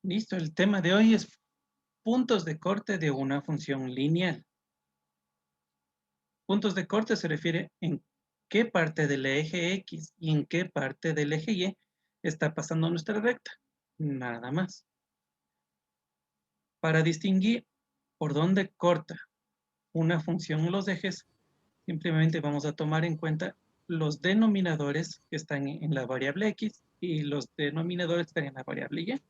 Listo, el tema de hoy es puntos de corte de una función lineal. Puntos de corte se refiere en qué parte del eje X y en qué parte del eje Y está pasando nuestra recta. Nada más. Para distinguir por dónde corta una función en los ejes, simplemente vamos a tomar en cuenta los denominadores que están en la variable X y los denominadores que están en la variable Y.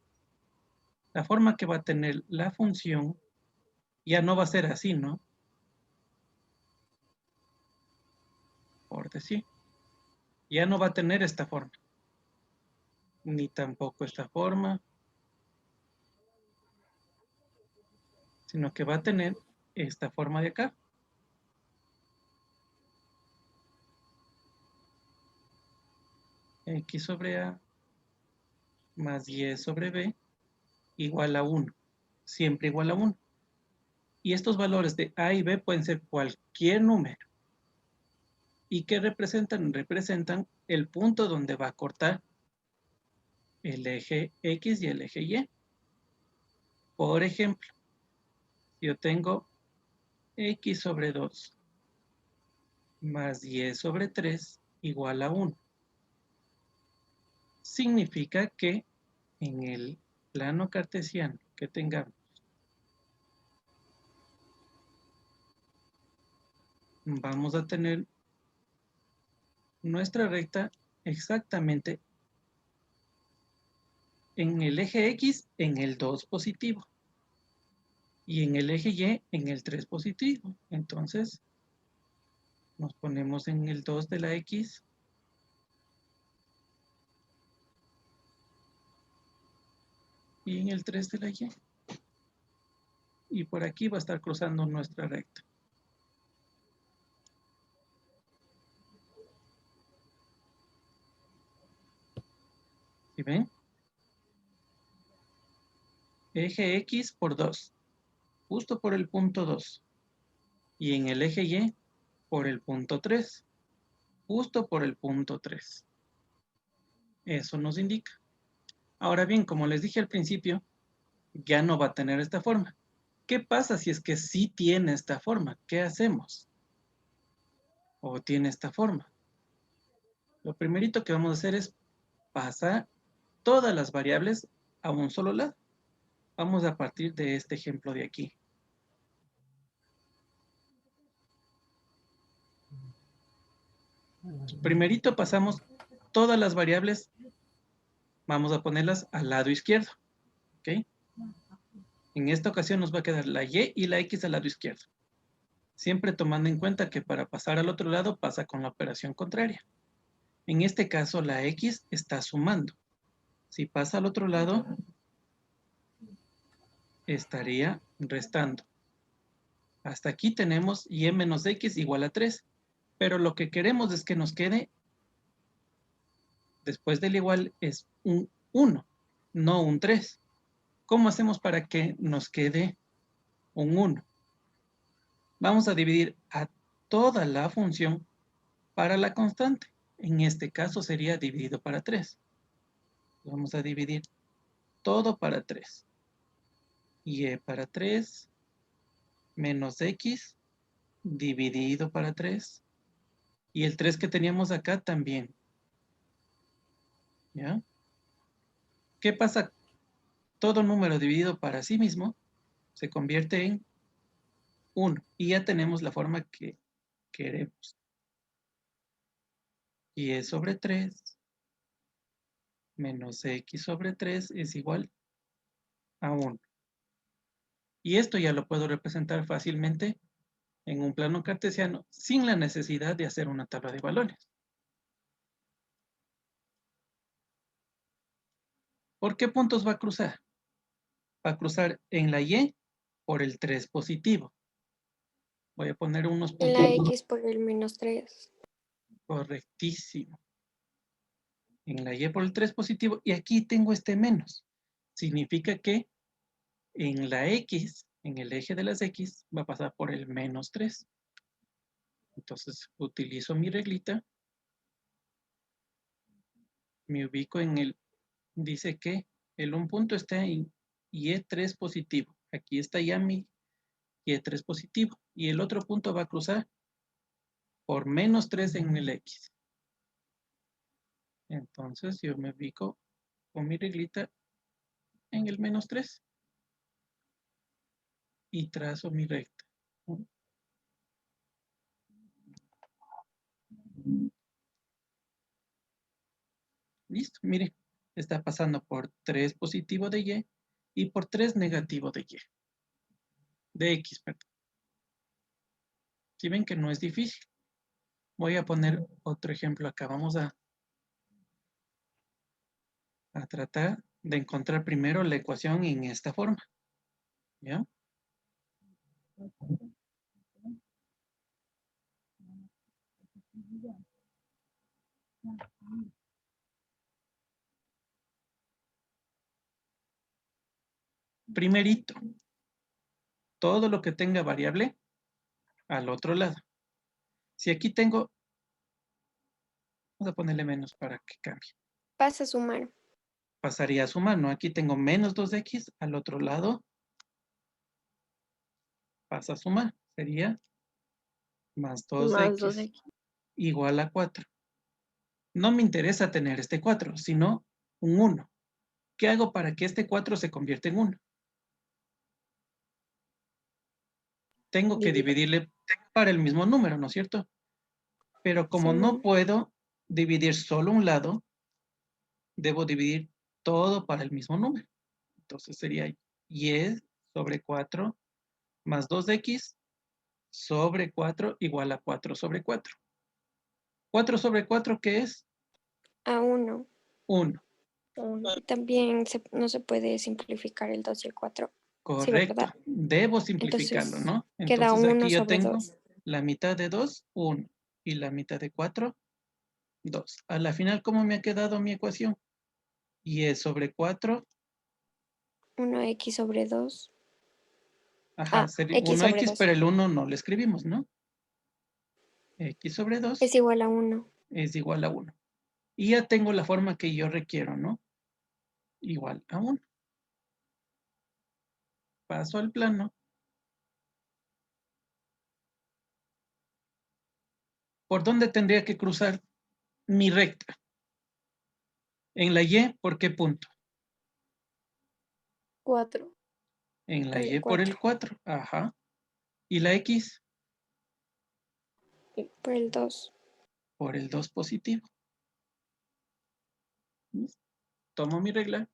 La forma que va a tener la función ya no va a ser así, ¿no? Por decir, ya no va a tener esta forma, ni tampoco esta forma, sino que va a tener esta forma de acá. X sobre A más Y sobre B igual a 1, siempre igual a 1. Y estos valores de A y B pueden ser cualquier número. ¿Y qué representan? Representan el punto donde va a cortar el eje X y el eje Y. Por ejemplo, yo tengo X sobre 2 más Y sobre 3 igual a 1. Significa que en el plano cartesiano que tengamos, vamos a tener nuestra recta exactamente en el eje X en el 2 positivo y en el eje Y en el 3 positivo. Entonces, nos ponemos en el 2 de la X y en el 3 de la Y. Y por aquí va a estar cruzando nuestra recta. ¿Sí ven? Eje X por 2, justo por el punto 2. Y en el eje Y por el punto 3, justo por el punto 3. Eso nos indica. Ahora bien, como les dije al principio, ya no va a tener esta forma. ¿Qué pasa si es que sí tiene esta forma? ¿Qué hacemos? ¿O tiene esta forma? Lo primerito que vamos a hacer es pasar todas las variables a un solo lado. Vamos a partir de este ejemplo de aquí. Primerito pasamos todas las variables, vamos a ponerlas al lado izquierdo. ¿Ok? En esta ocasión nos va a quedar la Y y la X al lado izquierdo. Siempre tomando en cuenta que para pasar al otro lado pasa con la operación contraria. En este caso la X está sumando. Si pasa al otro lado, estaría restando. Hasta aquí tenemos Y menos X igual a 3. Pero lo que queremos es que nos quede, después del igual, es un 1, no un 3. ¿Cómo hacemos para que nos quede un 1? Vamos a dividir a toda la función para la constante. En este caso sería dividido para 3. Vamos a dividir todo para 3. Y para 3 menos X dividido para 3. Y el 3 que teníamos acá también. ¿Ya? ¿Qué pasa? Todo número dividido para sí mismo se convierte en 1. Y ya tenemos la forma que queremos. Y sobre 3 menos X sobre 3 es igual a 1. Y esto ya lo puedo representar fácilmente en un plano cartesiano sin la necesidad de hacer una tabla de valores. ¿Por qué puntos va a cruzar? Va a cruzar en la Y por el 3 positivo. Voy a poner unos En la puntos. X por el -3. Correctísimo. En la Y por el 3 positivo. Y aquí tengo este menos. Significa que en la X, en el eje de las X, va a pasar por el -3. Entonces utilizo mi reglita. Me ubico en el, dice que el un punto está y3 positivo. Aquí está ya mi y3 positivo. Y el otro punto va a cruzar por menos 3 en el X. Entonces yo me ubico con mi reglita en el menos 3 y trazo mi recta. Listo, mire, está pasando por 3 positivo de y por 3 negativo de X, perdón. Si ven que no es difícil. Voy a poner otro ejemplo acá. Vamos a tratar de encontrar primero la ecuación en esta forma. ¿Ya? Primerito, todo lo que tenga variable al otro lado. Si aquí tengo, vamos a ponerle menos para que cambie. Pasa a sumar. Pasaría a sumar, ¿no? Aquí tengo menos 2x, al otro lado pasa a sumar. Sería más 2x igual a 4. No me interesa tener este 4, sino un 1. ¿Qué hago para que este 4 se convierta en 1? Tengo que dividirle para el mismo número, ¿no es cierto? Pero como no puedo dividir solo un lado, debo dividir todo para el mismo número. Entonces sería y sobre 4 más 2x sobre 4 igual a 4 sobre 4. 4 sobre 4, ¿qué es? A 1. 1. También no se puede simplificar el 2 y el 4. Sí, Correcto. ¿verdad? Debo simplificarlo, Entonces, ¿no? queda Entonces 1 aquí yo sobre tengo 2. la mitad de 2, 1. Y la mitad de 4, 2. A la final, ¿cómo me ha quedado mi ecuación? Y sobre 4. 1x sobre 2. Ajá, sería X sobre 1x, 2. pero el 1 no lo escribimos, ¿no? X sobre 2 Es igual a 1. es igual a 1. Y ya tengo la forma que yo requiero, ¿no? Igual a 1. Paso al plano. ¿Por dónde tendría que cruzar mi recta? En la Y, ¿por qué punto? 4. En la Por Y el por el 4. 4. Ajá. ¿Y la X? Por el 2. Por el 2 positivo. Tomo mi regla.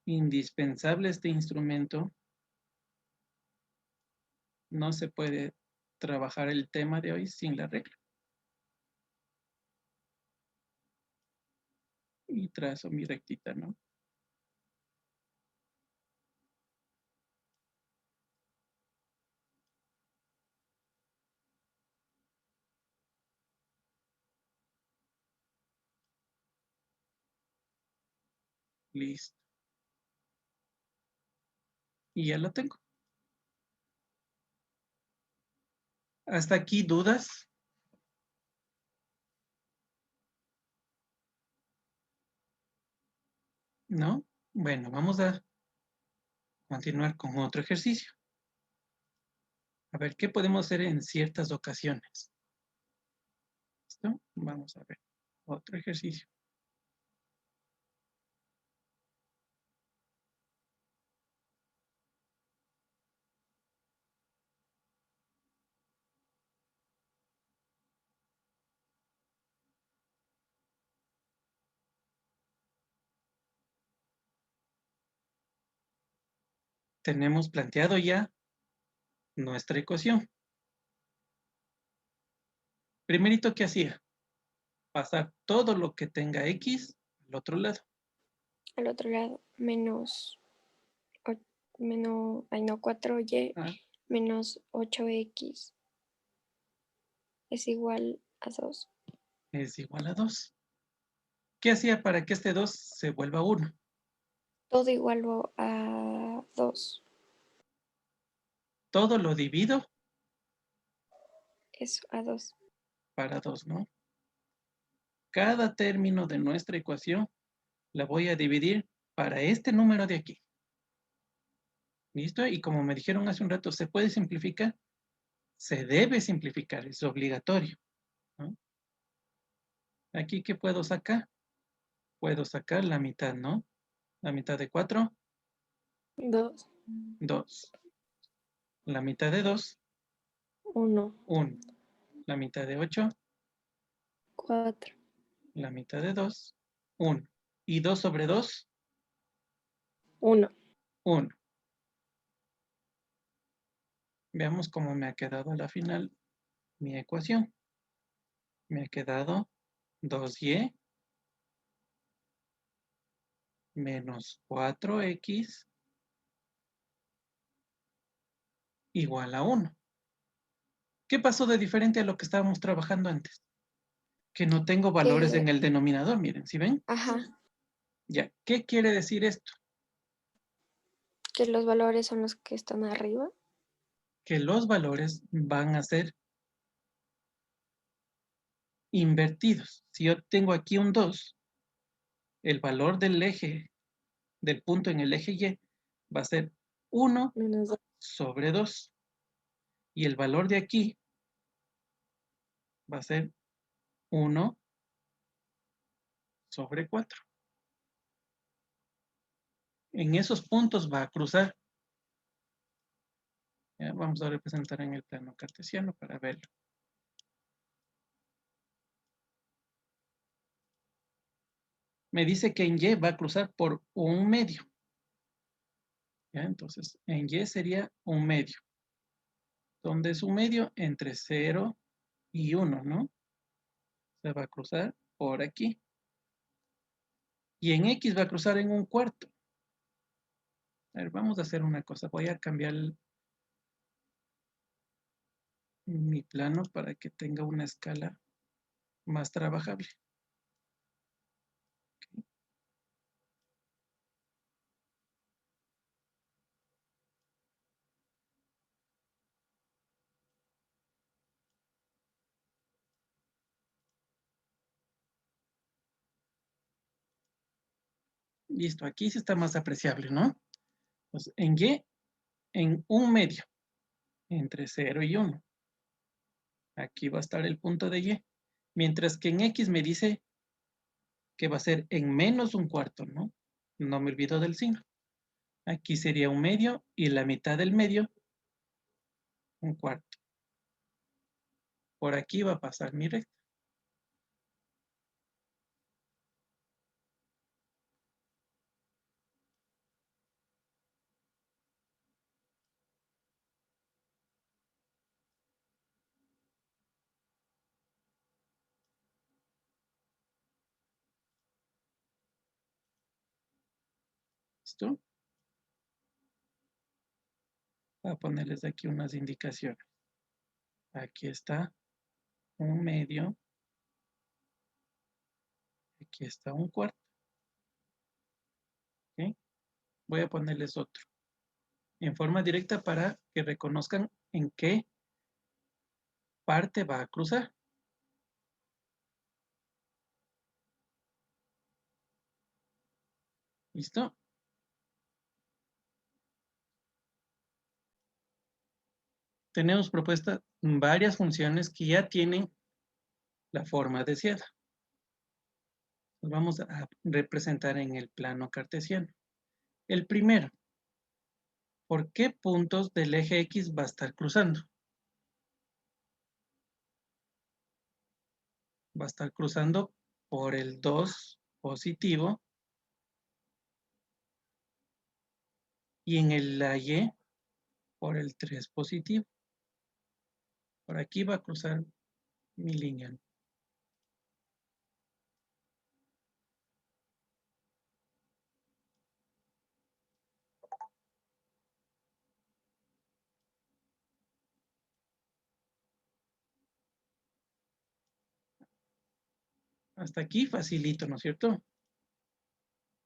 Indispensable este instrumento. No se puede trabajar el tema de hoy sin la regla. Y trazo mi rectita, ¿no? Listo. Y ya lo tengo. ¿Hasta aquí dudas? ¿No? Bueno, vamos a continuar con otro ejercicio. A ver, ¿qué podemos hacer en ciertas ocasiones? ¿Listo? Vamos a ver. Otro ejercicio. Tenemos planteado ya nuestra ecuación. Primerito, ¿qué hacía? Pasar todo lo que tenga X al otro lado. Al otro lado, menos, menos, ay no, 4y menos 8x es igual a 2. Es igual a 2. ¿Qué hacía para que este 2 se vuelva 1? Todo igual a 2. Todo lo divido Eso, a 2. para 2, ¿no? Cada término de nuestra ecuación la voy a dividir para este número de aquí. ¿Listo? Y como me dijeron hace un rato, ¿se puede simplificar? Se debe simplificar, es obligatorio, ¿no? Aquí, ¿qué puedo sacar? Puedo sacar la mitad, ¿no? La mitad de 4, 2, 2. La mitad de 2, 1, 1. La mitad de 8, 4, la mitad de 2, 1. Y 2 sobre 2, 1. 1. Veamos cómo me ha quedado a la final mi ecuación. Me ha quedado 2y menos 4x igual a 1. ¿Qué pasó de diferente a lo que estábamos trabajando antes? Que no tengo valores en Que, el denominador, miren, ¿sí ven? ajá, Ya, ¿qué quiere decir esto? que los valores son los que están arriba. Que los valores van a ser invertidos. Si yo tengo aquí un 2, el valor del eje, del punto en el eje Y, va a ser 1 Menos 2. sobre 2. Y el valor de aquí va a ser 1 sobre 4. En esos puntos va a cruzar. Ya, vamos a representar en el plano cartesiano para verlo. Me dice que en Y va a cruzar por un medio. ¿Ya? Entonces, en Y sería un medio. ¿Dónde es un medio? Entre 0 y 1, ¿no? Se va a cruzar por aquí. Y en X va a cruzar en un cuarto. A ver, vamos a hacer una cosa. Voy a cambiar mi plano para que tenga una escala más trabajable. Listo, aquí sí está más apreciable, ¿no? Pues en Y, en un medio, entre 0 y 1. Aquí va a estar el punto de Y. Mientras que en X me dice que va a ser en menos un cuarto, ¿no? No me olvido del signo. Aquí sería un medio y la mitad del medio, un cuarto. Por aquí va a pasar mi recta. ¿Listo? Voy a ponerles aquí unas indicaciones. Aquí está un medio. Aquí está un cuarto. ¿Ok? Voy a ponerles otro. En forma directa para que reconozcan en qué parte va a cruzar. ¿Listo? Tenemos propuestas varias funciones que ya tienen la forma deseada. Los vamos a representar en el plano cartesiano. El primero, ¿por qué puntos del eje X va a estar cruzando? Va a estar cruzando por el 2 positivo y en la Y por el 3 positivo. Por aquí va a cruzar mi línea. Hasta aquí facilito, ¿no es cierto?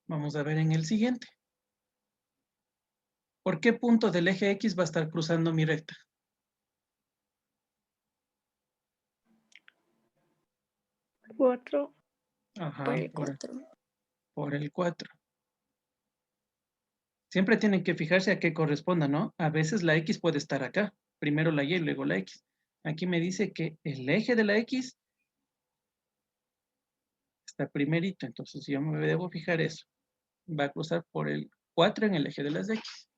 Vamos a ver en el siguiente. ¿Por qué punto del eje X va a estar cruzando mi recta? 4 por Ajá, el 4. por el 4. Siempre tienen que fijarse a qué corresponda, ¿no? A veces la X puede estar acá. Primero la Y y luego la X. Aquí me dice que el eje de la X está primerito, entonces yo me debo fijar eso. Va a cruzar por el 4 en el eje de las X.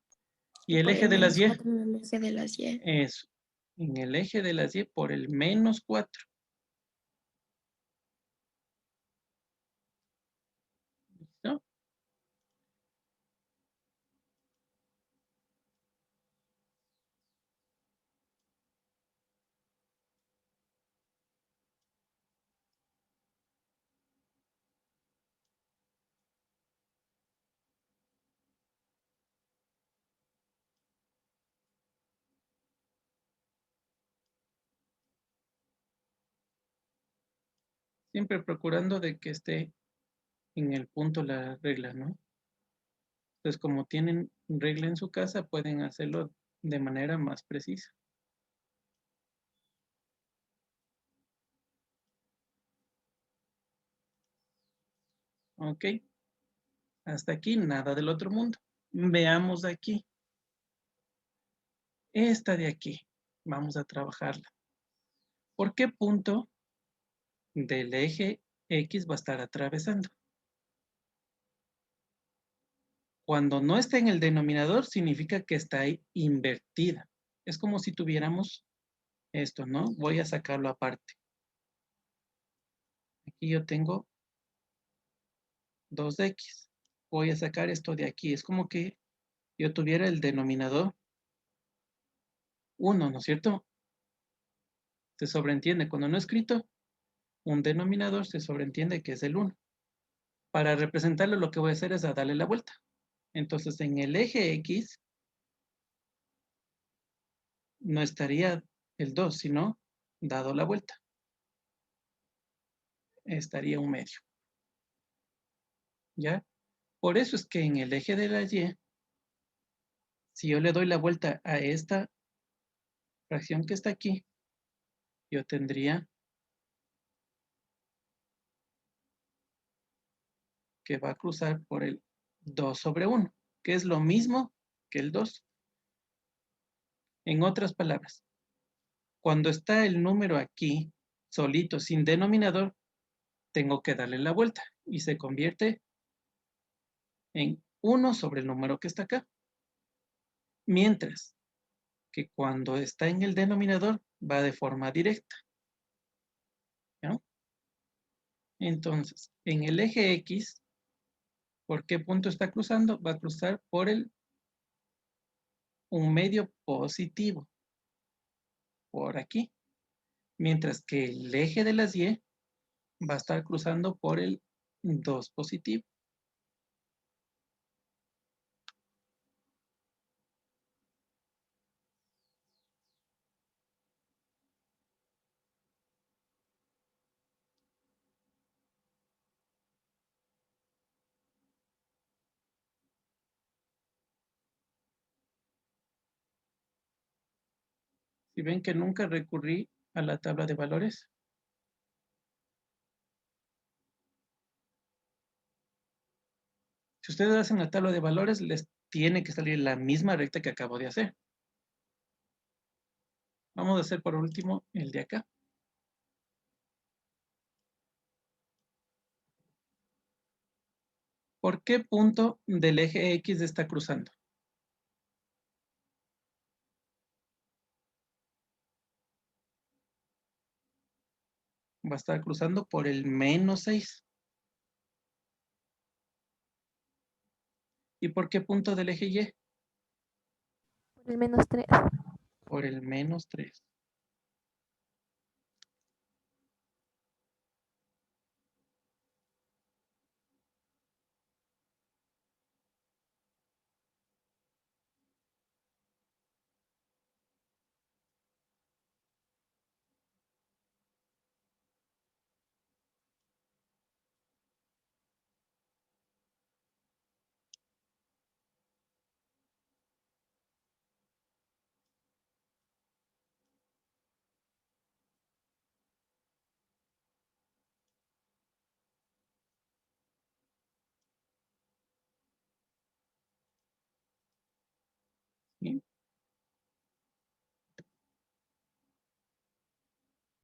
Y el por eje el de las menos Y, 4 en el eje de las Y. eso. En el eje de las Y por el menos 4. ¿Listo? Siempre procurando de que esté en el punto la regla, ¿no? Entonces, como tienen regla en su casa, pueden hacerlo de manera más precisa. ¿Ok? Hasta aquí, nada del otro mundo. Veamos aquí. Esta de aquí. Vamos a trabajarla. ¿Por qué punto del eje X va a estar atravesando? Cuando no está en el denominador, significa que está ahí invertida. Es como si tuviéramos esto, ¿no? Voy a sacarlo aparte. Aquí yo tengo 2x. Voy a sacar esto de aquí. Es como que yo tuviera el denominador 1, ¿no es cierto? Se sobreentiende. Cuando no escrito, un denominador se sobreentiende que es el 1. Para representarlo, lo que voy a hacer es a darle la vuelta. Entonces, en el eje X no estaría el 2, sino dado la vuelta. Estaría un medio. ¿Ya? Por eso es que en el eje de la Y, si yo le doy la vuelta a esta fracción que está aquí, yo tendría que va a cruzar por el 2 sobre 1, que es lo mismo que el 2. En otras palabras, cuando está el número aquí, solito, sin denominador, tengo que darle la vuelta y se convierte en 1 sobre el número que está acá. Mientras que cuando está en el denominador, va de forma directa. ¿No? Entonces, en el eje X, ¿por qué punto está cruzando? Va a cruzar por un medio positivo, por aquí. Mientras que el eje de las Y va a estar cruzando por el 2 positivo. Si ven que nunca recurrí a la tabla de valores, si ustedes hacen la tabla de valores, les tiene que salir la misma recta que acabo de hacer. Vamos a hacer por último el de acá. ¿Por qué punto del eje X está cruzando? Va a estar cruzando por el menos 6. ¿Y por qué punto del eje Y? Por el menos 3. Por el menos 3.